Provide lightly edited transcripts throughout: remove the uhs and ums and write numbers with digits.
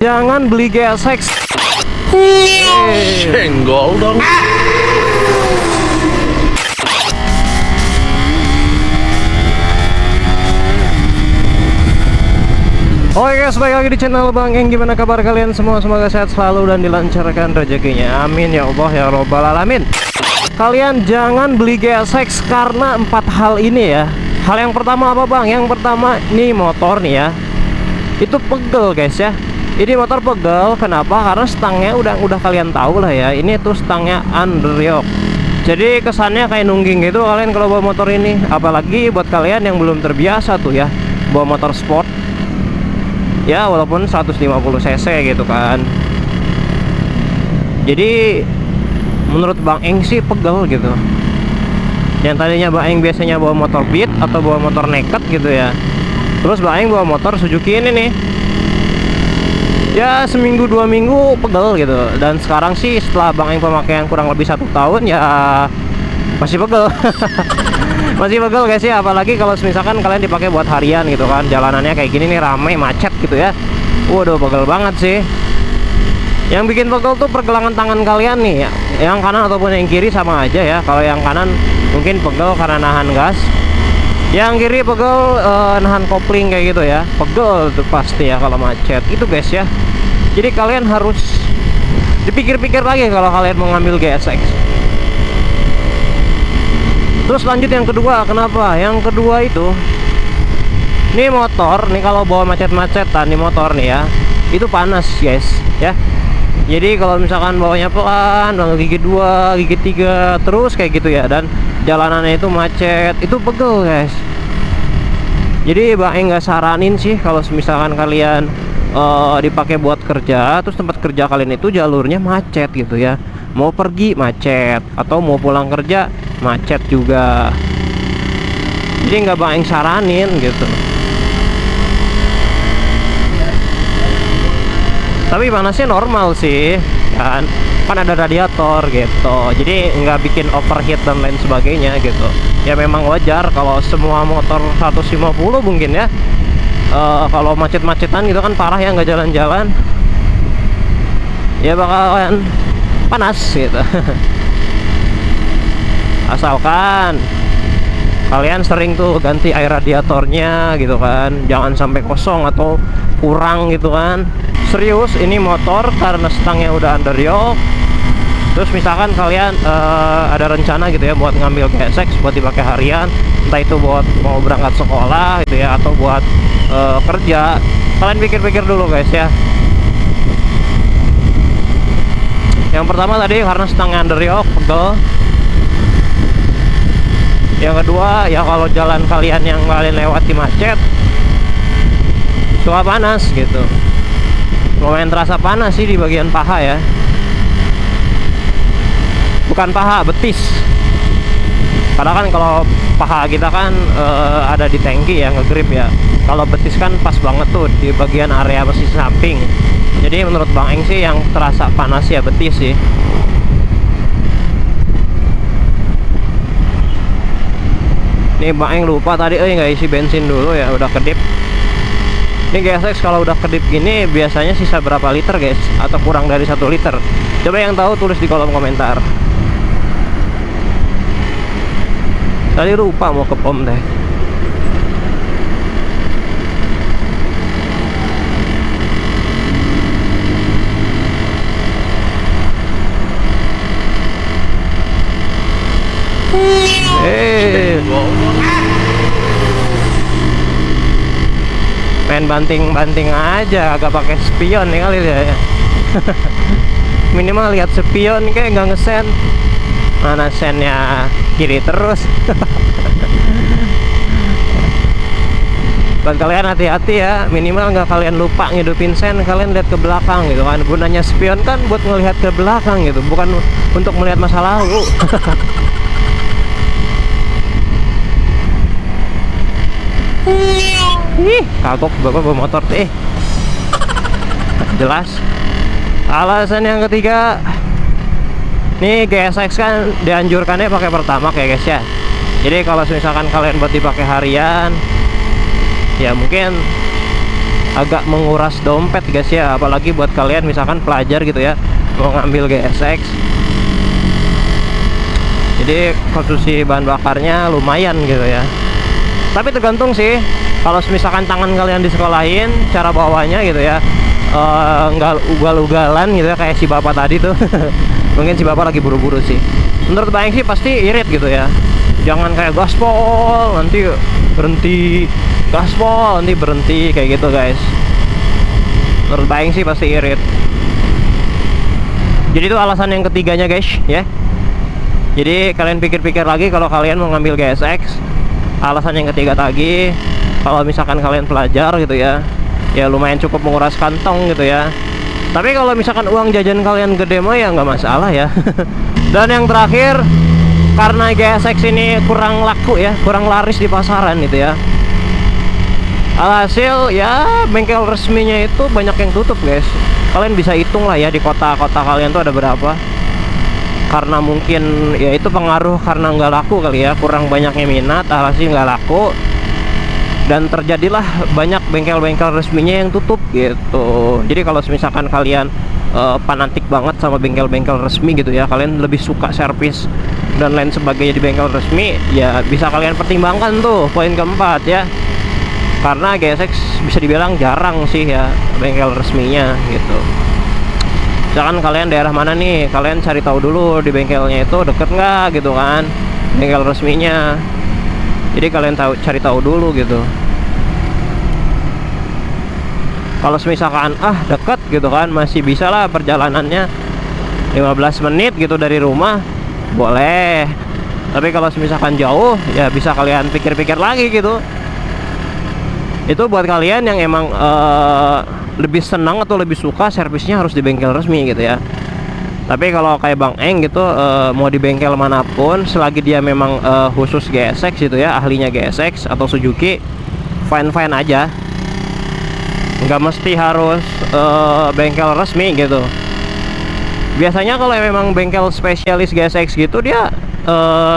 Jangan beli GSX. Senggol dong. Oke guys, balik lagi di channel Bang Eng. Gimana kabar kalian semua? Semoga sehat selalu dan dilancarkan rezekinya. Amin ya Allah ya Robbal Alamin. Kalian jangan beli GSX karena 4 hal ini ya. Hal yang pertama apa Bang? Yang pertama, nih motor nih ya, itu pegel guys ya. Ini motor pegel, kenapa? Karena stangnya udah kalian tahu lah ya. Ini tuh stangnya underyoke. Jadi kesannya kayak nungging gitu kalian kalau bawa motor ini. Apalagi buat kalian yang belum terbiasa tuh ya bawa motor sport. Ya walaupun 150 cc gitu kan. Jadi menurut Bang Eng sih pegel gitu. Yang tadinya Bang Eng biasanya bawa motor Beat atau bawa motor naked gitu ya, terus Bang Eng bawa motor Suzuki ini nih, ya seminggu 2 minggu pegel gitu. Dan sekarang sih setelah Bang Eng pemakaian kurang lebih 1 tahun ya masih pegel. Masih pegel guys ya. Apalagi kalau misalkan kalian dipakai buat harian gitu kan, jalanannya kayak gini nih, rame macet gitu ya. Waduh, pegel banget sih. Yang bikin pegel tuh pergelangan tangan kalian nih ya. Yang kanan ataupun yang kiri sama aja ya. Kalau yang kanan mungkin pegel karena nahan gas, yang kiri pegel nahan kopling kayak gitu ya. Pegel tuh pasti ya kalau macet itu guys ya. Jadi kalian harus dipikir-pikir lagi kalau kalian mau ngambil GSX. Terus lanjut yang kedua, kenapa? Yang kedua itu, nih motor nih kalau bawa macet-macetan nih motor nih ya, itu panas guys ya. Jadi kalau misalkan bawanya pelan, gigi 2, gigi 3 terus kayak gitu ya, dan jalanannya itu macet, itu pegel guys. Jadi Bang Eng nggak saranin sih kalau misalkan kalian dipakai buat kerja, terus tempat kerja kalian itu jalurnya macet gitu ya. Mau pergi macet, atau mau pulang kerja macet juga. Jadi nggak Bang Eng saranin gitu. Tapi panasnya normal sih kan ada radiator gitu, jadi nggak bikin overheat dan lain sebagainya gitu ya. Memang wajar kalau semua motor 150 mungkin ya, kalau macet-macetan gitu kan parah ya, nggak jalan-jalan ya bakalan panas gitu. Asalkan kalian sering tuh ganti air radiatornya gitu kan, jangan sampai kosong atau kurang gitu kan. Serius, ini motor karena stangnya udah underyoke. Terus misalkan kalian ada rencana gitu ya buat ngambil GSX buat dipakai harian, entah itu buat mau berangkat sekolah gitu ya, atau buat kerja, kalian pikir-pikir dulu guys ya. Yang pertama tadi karena stangnya underyoke, pegel. Yang kedua ya kalau jalan kalian yang kalian lewati macet, suka panas gitu. Lumayan terasa panas sih di bagian paha ya. Bukan paha, betis. Karena kan kalau paha kita kan ada di tangki ya, ngegrip ya. Kalau betis kan pas banget tuh di bagian area mesin samping. Jadi menurut Bang Eng sih yang terasa panas ya betis sih. Nih Bang Eng lupa tadi nggak isi bensin dulu ya, udah kedip. Ini GSX kalau udah kedip gini biasanya sisa berapa liter guys, atau kurang dari 1 liter? Coba yang tahu tulis di kolom komentar. Tadi lupa mau ke pom deh. Main banting-banting aja, agak pakai spion nih kali ya. Minimal lihat spion kayak nggak ngesen. Mana sennya kiri terus. Buat kalian hati-hati ya, minimal nggak kalian lupa ngidupin sen, kalian lihat ke belakang gitu kan. Gunanya spion kan buat ngelihat ke belakang gitu, bukan untuk melihat masa lalu. Ih, kagok bapak bawa motor tuh. Jelas. Alasan yang ketiga, nih GSX kan dianjurkannya pakai pertamax ya guys ya. Jadi kalau misalkan kalian buat dipakai harian, ya mungkin agak menguras dompet guys ya, apalagi buat kalian misalkan pelajar gitu ya, mau ngambil GSX. Jadi konsumsi bahan bakarnya lumayan gitu ya. Tapi tergantung sih, kalau misalkan tangan kalian disekolahin cara bawanya gitu ya, nggak ugal-ugalan gitu ya kayak si bapak tadi tuh. Mungkin si bapak lagi buru-buru sih. Menurut Baeng sih pasti irit gitu ya. Jangan kayak gaspol nanti berhenti, gaspol nanti berhenti, kayak gitu guys. Menurut Baeng sih pasti irit. Jadi itu alasan yang ketiganya guys ya. Jadi kalian pikir-pikir lagi kalau kalian mau ngambil GSX. Alasan yang ketiga tadi, kalau misalkan kalian pelajar gitu ya, ya lumayan cukup menguras kantong gitu ya. Tapi kalau misalkan uang jajan kalian gede mah ya nggak masalah ya. Dan yang terakhir, karena GSX ini kurang laku ya, kurang laris di pasaran gitu ya. Alhasil ya bengkel resminya itu banyak yang tutup guys. Kalian bisa hitung lah ya di kota-kota kalian tuh ada berapa. Karena mungkin ya itu pengaruh karena nggak laku kali ya, kurang banyaknya minat, alhasil nggak laku. Dan terjadilah banyak bengkel-bengkel resminya yang tutup gitu. Jadi kalau misalkan kalian fanatik banget sama bengkel-bengkel resmi gitu ya, kalian lebih suka servis dan lain sebagainya di bengkel resmi, ya bisa kalian pertimbangkan tuh poin keempat ya. Karena GSX bisa dibilang jarang sih ya bengkel resminya gitu. Misalkan kalian daerah mana nih, kalian cari tahu dulu di bengkelnya itu deket nggak gitu kan, bengkel resminya. Jadi kalian cari tahu dulu gitu. Kalau misalkan deket gitu kan, masih bisa lah perjalanannya 15 menit gitu dari rumah, boleh. Tapi kalau misalkan jauh, ya bisa kalian pikir-pikir lagi gitu. Itu buat kalian yang emang lebih senang atau lebih suka servisnya harus di bengkel resmi gitu ya. Tapi kalau kayak Bang Eng gitu, mau di bengkel manapun selagi dia memang khusus GSX gitu ya, ahlinya GSX atau Suzuki, fine-fine aja. Nggak mesti harus bengkel resmi gitu. Biasanya kalau memang bengkel spesialis GSX gitu, dia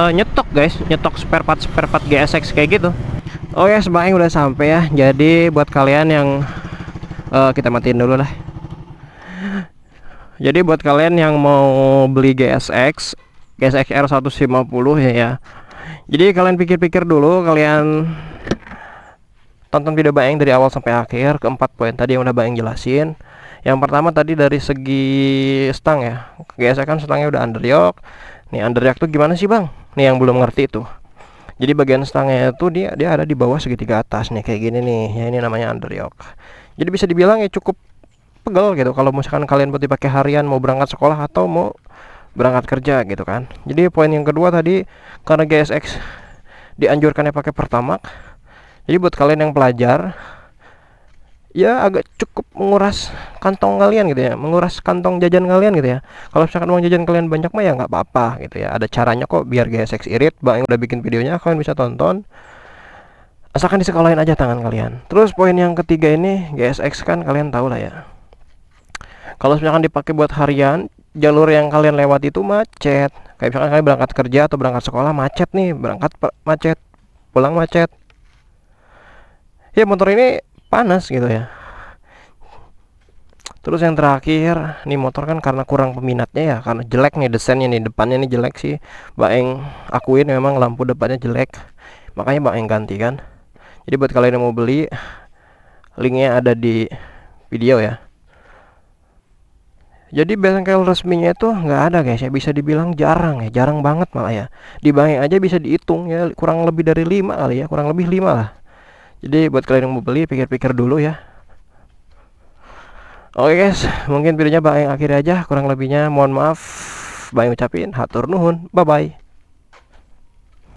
nyetok guys, nyetok spare part GSX kayak gitu. Oh ya, Bang Eng udah sampai ya. Jadi buat kalian yang kita matiin dulu lah. Jadi buat kalian yang mau beli GSX R 150 ya. Jadi kalian pikir-pikir dulu, kalian tonton video Bang Eng dari awal sampai akhir ke 4 poin tadi yang udah Bang Eng jelasin. Yang pertama tadi dari segi stang ya. GSX kan stangnya udah underyoke. Nih underyoke tuh gimana sih Bang? Nih yang belum ngerti tuh. Jadi bagian stangnya itu dia ada di bawah segitiga atas nih kayak gini nih. Ya ini namanya underyoke. Jadi bisa dibilang ya cukup pegel gitu kalau misalkan kalian buat dipakai harian, mau berangkat sekolah atau mau berangkat kerja gitu kan. Jadi poin yang kedua tadi, karena GSX dianjurkannya pakai Pertamax, jadi buat kalian yang pelajar ya agak cukup menguras kantong kalian gitu ya, menguras kantong jajan kalian gitu ya. Kalau misalkan uang jajan kalian banyak mah ya nggak apa-apa gitu ya, ada caranya kok biar GSX irit. Bang udah bikin videonya, kalian bisa tonton, asalkan disekolahin aja tangan kalian. Terus poin yang ketiga ini, GSX kan kalian tahu lah ya, kalau misalkan dipakai buat harian, jalur yang kalian lewat itu macet. Kayak misalkan kalian berangkat kerja atau berangkat sekolah macet nih, berangkat macet, pulang macet. Ya motor ini panas gitu ya. Terus yang terakhir, nih motor kan karena kurang peminatnya ya, karena jelek nih desainnya nih, depannya nih jelek sih. Bang Eng akuin memang lampu depannya jelek, makanya Bang Eng ganti kan. Jadi buat kalian yang mau beli, linknya ada di video ya. Jadi bengkel resminya itu nggak ada guys ya, bisa dibilang jarang ya, jarang banget malah ya. Di Bang Eng aja bisa dihitung ya, kurang lebih dari 5 kali ya, kurang lebih 5 lah. Jadi buat kalian yang mau beli, pikir-pikir dulu ya. Oke guys, mungkin videonya Bang Eng akhiri aja, kurang lebihnya mohon maaf. Bang Eng ucapin hatur nuhun, bye bye.